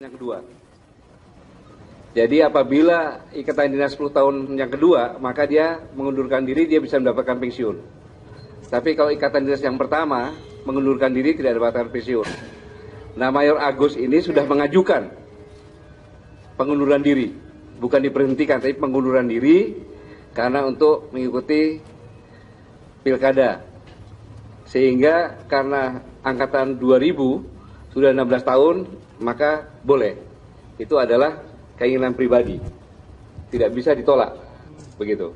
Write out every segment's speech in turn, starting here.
Yang kedua, jadi apabila ikatan dinas 10 tahun yang kedua, maka dia mengundurkan diri, dia bisa mendapatkan pensiun. Tapi kalau ikatan dinas yang pertama, mengundurkan diri tidak mendapatkan pensiun. Nah, Mayor Agus ini sudah mengajukan pengunduran diri, bukan diberhentikan, tapi pengunduran diri karena untuk mengikuti pilkada. Sehingga karena angkatan 2000 sudah 16 tahun, maka boleh. Itu adalah keinginan pribadi, tidak bisa ditolak, begitu.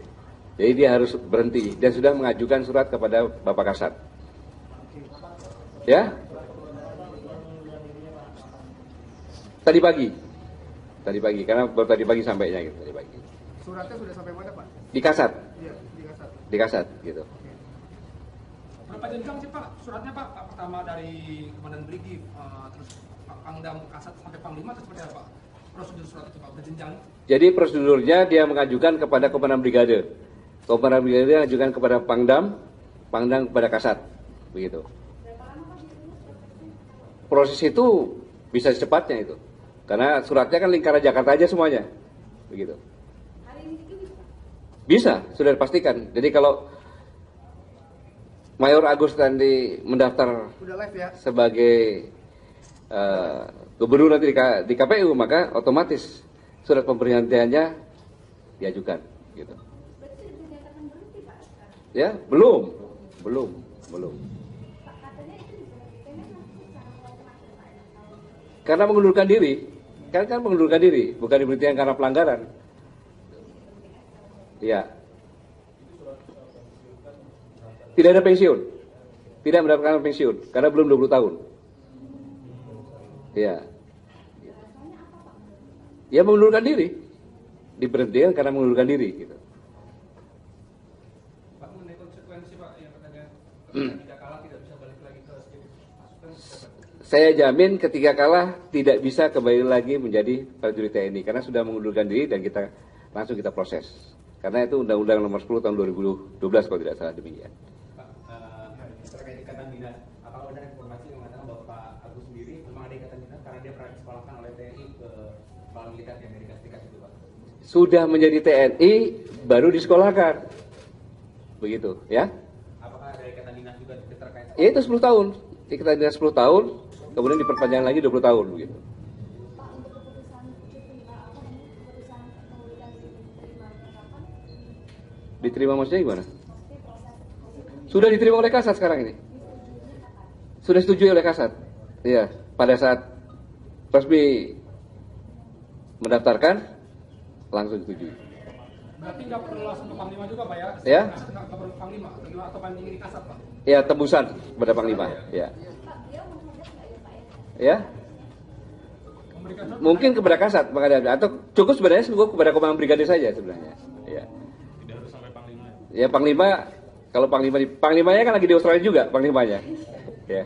Jadi dia harus berhenti dan sudah mengajukan surat kepada Bapak Kasat. Ya? Tadi pagi, karena baru tadi pagi sampainya gitu. Tadi pagi. Suratnya sudah sampai mana, Pak? Di Kasat. Iya, di Kasat. Di Kasat, gitu. Berapa jenjang sih Pak suratnya Pak? Pertama dari Komandan Brigif, terus Pangdam Kasat sampai Panglima, atau seperti apa? Prosedur surat itu Pak berjenjang? Jadi prosedurnya dia mengajukan kepada Komandan Brigade. Komandan Brigade mengajukan kepada Pangdam, Pangdam kepada Kasat, begitu. Proses itu bisa secepatnya itu, karena suratnya kan lingkaran Jakarta aja semuanya, begitu. Bisa, sudah dipastikan. Jadi kalau Mayor Agus nanti mendaftar sebagai gubernur nanti di KPU, maka otomatis surat pemberhentiannya diajukan, gitu. Ya, belum. Karena mengundurkan diri, kan mengundurkan diri, bukan diberhentikan karena pelanggaran. Ya. Tidak ada pensiun, tidak mendapatkan pensiun karena belum 20 tahun. Ya. Ya mengundurkan diri, diberhentikan karena mengundurkan diri, gitu. Pak, mengenai konsekuensi Pak yang katanya tidak kalah tidak bisa balik lagi ke pasukan. Saya jamin ketika kalah tidak bisa kembali lagi menjadi prajurit TNI karena sudah mengundurkan diri dan kita langsung kita proses. Karena itu Undang-Undang Nomor 10 Tahun 2012 kalau tidak salah demikian. Terkait ikatan dinas, apakah ada informasi yang mengatakan bahwa Pak Agus sendiri memang ada ikatan dinas karena dia pernah disekolahkan oleh TNI ke kepala militer di Amerika Serikat itu Pak? Sudah menjadi TNI baru disekolahkan, begitu ya? Apakah ada ikatan dinas juga terkait? Ya itu 10 tahun, ikatan dinas 10 tahun, kemudian diperpanjang lagi 20 tahun, begitu. Diterima maksudnya gimana? Sudah diterima oleh Kasat sekarang ini. Sudah disetujui oleh Kasat. Iya, pada saat resmi mendaftarkan langsung disetujui. Berarti nggak perlu langsung ke Panglima juga Pak ya? Ya? Nggak perlu Panglima atau Panglima di Kasat Pak? Ya, tembusan kepada Panglima. Ya. Ya? Mungkin kepada Kasat, atau cukup sebenarnya kepada Komandan Brigade saja sebenarnya. Ya. Tidak harus sampai Panglima. Ya Panglima, kalau Panglimanya kan lagi di Australia juga, Panglimanya. Ya.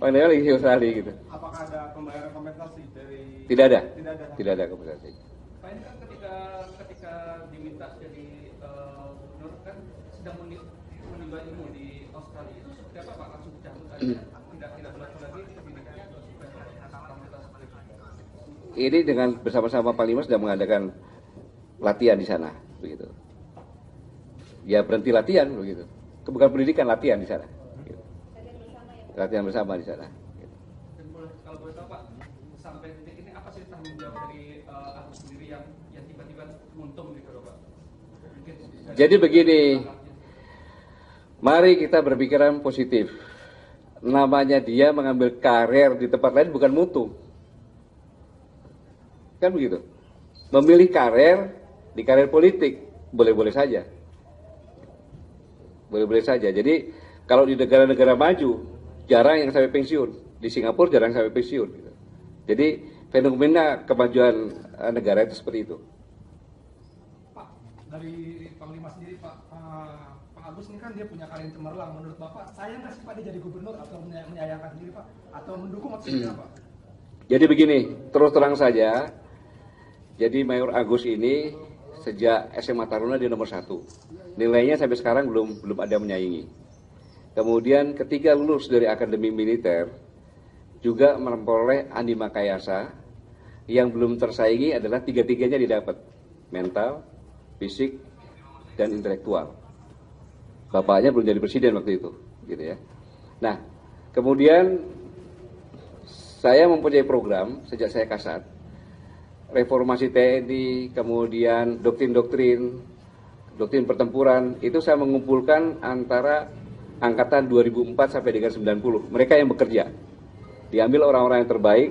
Panglima lagi di Australia gitu. Apakah ada pembayaran kompensasi dari? Tidak ada. Tidak ada. Tidak ada kompensasi. Pak, ini kan ketika diminta jadi gubernur kan sedang menimba ilmu di Australia, itu seperti apa Pak? Langsung dicabut aja? Tidak berlaku lagi pendidikannya atau seperti apa? Ini dengan bersama-sama Panglima sudah mengadakan latihan di sana, begitu. Ya berhenti latihan, begitu. Bukan pendidikan, latihan di sana. Gitu. Latihan bersama di sana. Gitu. Dan kalau boleh tahu Pak, sampai detik ini apa sih tanggung jawab dari Agus sendiri yang tiba-tiba untung gitu loh Pak? Mungkin Jadi begini, mari kita berpikiran positif. Namanya dia mengambil karir di tempat lain bukan mutu. Kan begitu. Memilih karir di karir politik boleh-boleh saja. Boleh-boleh saja. Jadi kalau di negara-negara maju jarang yang sampai pensiun. Di Singapura jarang sampai pensiun. Gitu. Jadi fenomena kemajuan negara itu seperti itu. Pak, dari Panglima sendiri Pak Agus ini kan dia punya karir cemerlang. Menurut Bapak, sayang nggak sih Pak dia jadi gubernur atau menyayangkan sendiri Pak? Atau mendukung atau seperti apa? Jadi begini, terus terang saja. Jadi Mayor Agus ini sejak SMA Taruna dia nomor 1. Nilainya sampai sekarang belum ada menyaingi. Kemudian ketika lulus dari Akademi Militer, juga memperoleh Andi Makayasa yang belum tersaingi adalah tiga-tiganya didapat, mental, fisik, dan intelektual. Bapaknya belum jadi presiden waktu itu, gitu ya. Nah, kemudian saya mempunyai program sejak saya kasat, reformasi TNI, kemudian doktrin pertempuran, itu saya mengumpulkan antara angkatan 2004 sampai dengan 90, mereka yang bekerja. Diambil orang-orang yang terbaik,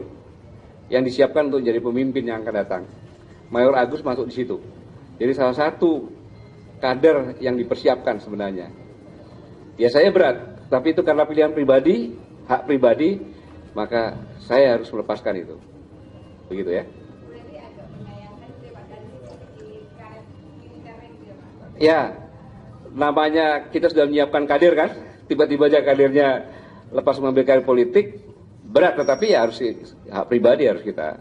yang disiapkan untuk jadi pemimpin yang akan datang. Mayor Agus masuk di situ. Jadi salah satu kader yang dipersiapkan sebenarnya. Ya saya berat, tapi itu karena pilihan pribadi, hak pribadi, maka saya harus melepaskan itu. Begitu ya. Ya, namanya kita sudah menyiapkan kader kan, tiba-tiba aja kadernya lepas mengambil karir politik, berat, tetapi ya harus hak pribadi harus kita.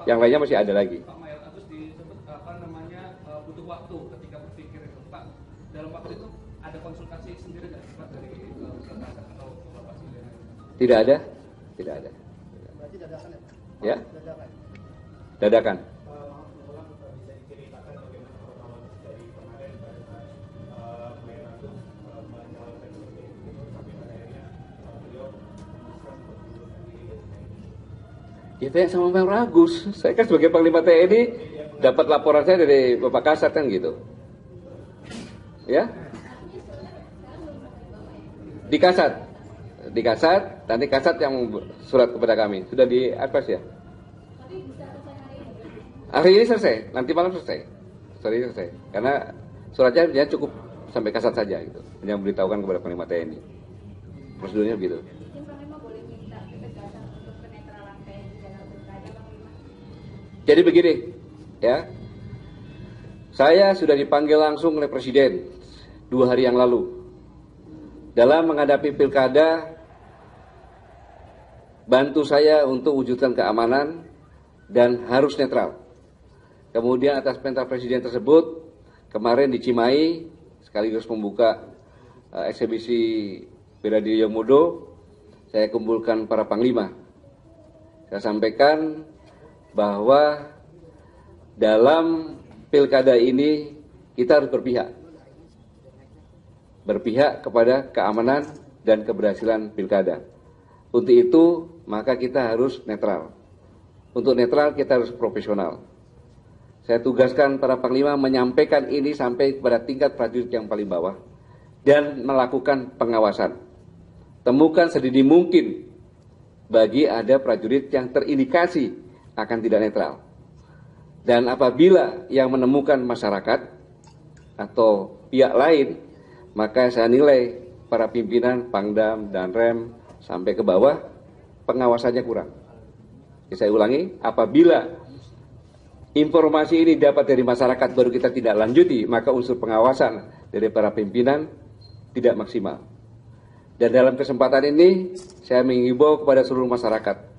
Yang lainnya masih ada lagi. Pak Mayor Agus disebut butuh waktu ketika berpikir itu. Pak, dalam waktu itu ada konsultasi sendiri nggak Pak dari Kasat atau Bapak sendiri? Tidak ada, tidak ada. Berarti dadakan ya Pak? Ya, Dadakan. dadakan. Bisa diceritakan bagaimana kronologis dari kemarin pada saat Mayor Agus mencalonkan seperti itu sampai pada akhirnya beliau memutuskan untuk mengundurkan diri dari TNI. Ya tanya sama Mayor Agus, saya kan sebagai Panglima TNI dapat laporan saya dari Bapak Kasat kan gitu. Ya, di Kasat, nanti Kasat yang surat kepada kami, sudah di advance ya. Hari ini selesai, nanti malam selesai. Hari ini selesai, karena suratnya dia cukup sampai Kasat saja gitu, hanya memberitahukan kepada Panglima TNI. Prosedurnya begitu. Jadi begini, ya, saya sudah dipanggil langsung oleh Presiden 2 hari yang lalu. Dalam menghadapi pilkada, bantu saya untuk wujudkan keamanan dan harus netral. Kemudian atas perintah Presiden tersebut, kemarin di Cimahi, sekaligus membuka eksebisi Bela Diri Yomodo, saya kumpulkan para panglima. Saya sampaikan bahwa dalam pilkada ini kita harus berpihak kepada keamanan dan keberhasilan pilkada. Untuk itu maka kita harus netral. Untuk netral kita harus profesional. Saya tugaskan para panglima menyampaikan ini sampai kepada tingkat prajurit yang paling bawah dan melakukan pengawasan. Temukan sedini mungkin bagi ada prajurit yang terindikasi akan tidak netral. Dan apabila yang menemukan masyarakat atau pihak lain, maka saya nilai para pimpinan Pangdam dan Rem sampai ke bawah pengawasannya kurang. Saya ulangi, apabila informasi ini dapat dari masyarakat baru kita tidak lanjuti, maka unsur pengawasan dari para pimpinan tidak maksimal. Dan dalam kesempatan ini saya mengimbau kepada seluruh masyarakat,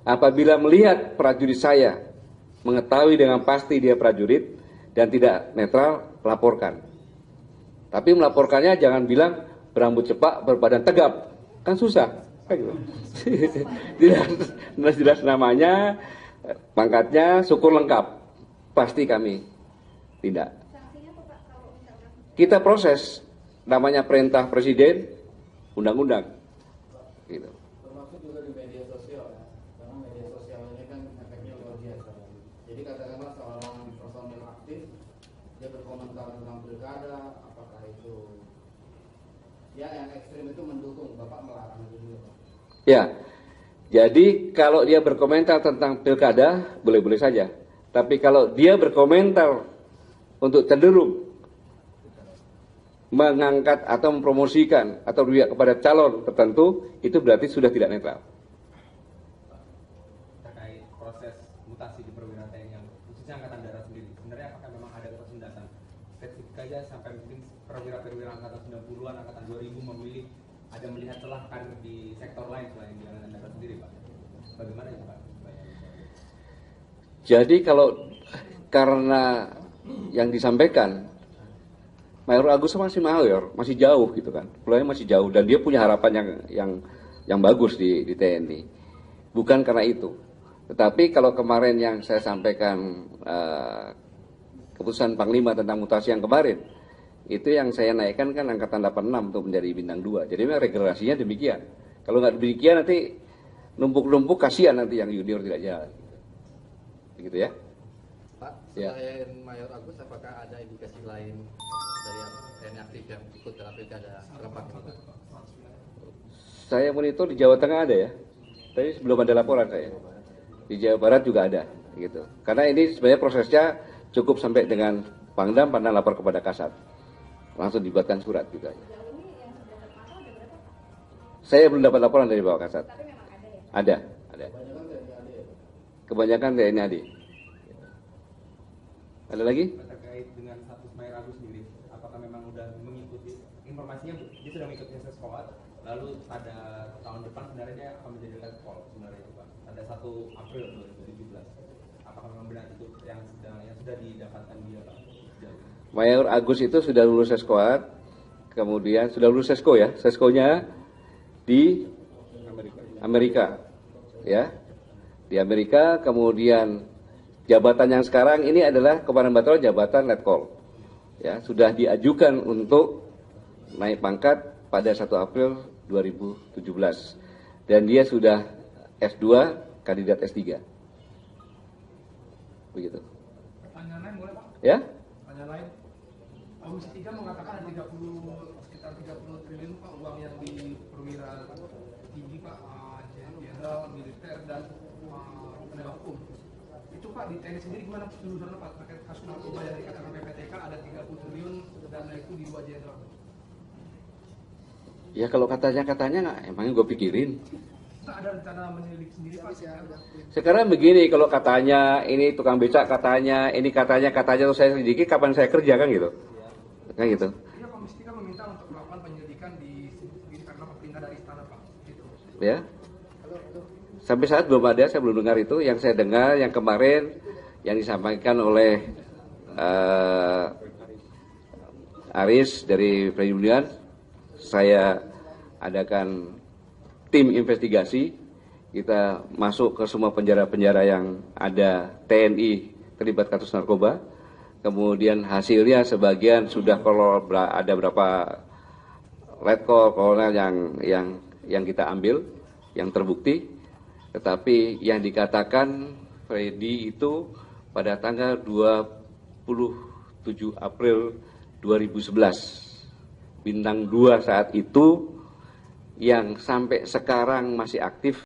apabila melihat prajurit saya mengetahui dengan pasti dia prajurit dan tidak netral, laporkan. Tapi melaporkannya jangan bilang berambut cepak, berbadan tegap, kan susah. Tidak jelas namanya, pangkatnya, syukur lengkap, pasti kami tidak. Kita proses, namanya perintah Presiden, undang-undang. Gitu. Termasuk juga di media sosial ya, karena media sosial ini kan efeknya luar biasa. Jadi katakanlah seorang personil aktif dia berkomentar tentang pilkada, apakah itu ya yang ekstrim itu mendukung, Bapak melarang itu juga Pak. Ya, jadi kalau dia berkomentar tentang pilkada boleh-boleh saja. Tapi kalau dia berkomentar untuk cenderung mengangkat atau mempromosikan atau berpihak kepada calon tertentu, itu berarti sudah tidak netral. Terkait proses mutasi di perwira TNI yang khususnya Angkatan Darat sendiri, sebenarnya apakah memang ada ketersendasan spesifik aja sampai mungkin perwira-perwira Angkatan 90-an, Angkatan 2000 memilih ada melihat celah karir di sektor lain selain di Angkatan Darat sendiri, Pak? Bagaimana itu, Pak? Jadi kalau karena yang disampaikan Mayor Agus masih mayor, masih jauh gitu kan, pulangnya masih jauh dan dia punya harapan yang bagus di TNI. Bukan karena itu. Tetapi kalau kemarin yang saya sampaikan keputusan Panglima tentang mutasi yang kemarin, itu yang saya naikkan kan angkatan 86 untuk menjadi bintang 2. Jadi memang regenerasinya demikian. Kalau nggak demikian nanti numpuk-numpuk, kasihan nanti yang junior tidak jalan. Begitu ya. Pak, Ya. selain Mayor Agus, apakah ada indikasi lain dari TNI aktif yang ikut dalam pilkada serentak ini, Pak? Saya monitor di Jawa Tengah ada ya, tapi belum ada laporan saya. Di Jawa Barat juga ada, gitu. Karena ini sebenarnya prosesnya cukup sampai dengan Pangdam lapor kepada Kasat, langsung dibuatkan surat gitu aja. Saya belum dapat laporan dari Bapak Kasat. Tapi memang ada ya? Ada. Kebanyakan TNI AD. Ada lagi? Terkait dengan status Mayor Agus sendiri, apakah memang sudah mengikuti informasinya dia sudah mengikuti sekolah, lalu pada tahun depan sebenarnya dia akan menjadi letkol sebenarnya itu Pak, pada 1 April 2017. Apakah memang benar itu yang sudah didapatkan dia Pak? Mayor Agus itu sudah lulus seskoat, kemudian sudah lulus sesko ya, seskonya di Amerika, ya, di Amerika. Kemudian jabatan yang sekarang ini adalah Komandan Batalion jabatan letkol, ya, sudah diajukan untuk naik pangkat pada 1 April 2017 dan dia sudah S2 kandidat S3, begitu. Pertanyaan lain boleh Pak? Ya. Pertanyaan lain. Komisi 3 mengatakan ada sekitar 30 triliun Pak uang yang di perwira tinggi Pak, jenderal, militer dan penegak hukum. Itu Pak di TNI sendiri gimana penelusuran Pak terkait kasus narkoba yang dikatakan PPTK ada 30 triliun dana itu di 2 jenderal. Ya kalau katanya nggak, emangnya gue pikirin. Nah, ada rencana menyelidik sendiri Pak? Sekarang begini, kalau katanya ini tukang becak, katanya ini katanya terus saya selidiki, kapan saya kerja kan gitu, kan gitu. Iya, Komisi 3 meminta untuk melakukan penyelidikan di karena perintah dari istana Pak. Gitu. Ya. Sampai saat belum ada, saya belum dengar itu. Yang saya dengar yang kemarin yang disampaikan oleh Aris dari Perlindungan, saya adakan tim investigasi, kita masuk ke semua penjara-penjara yang ada TNI terlibat kasus narkoba. Kemudian hasilnya sebagian sudah, kalau ada berapa letkol, kolonel yang kita ambil, yang terbukti. Tetapi yang dikatakan Freddy itu pada tanggal 27 April 2011, bintang 2 saat itu, yang sampai sekarang masih aktif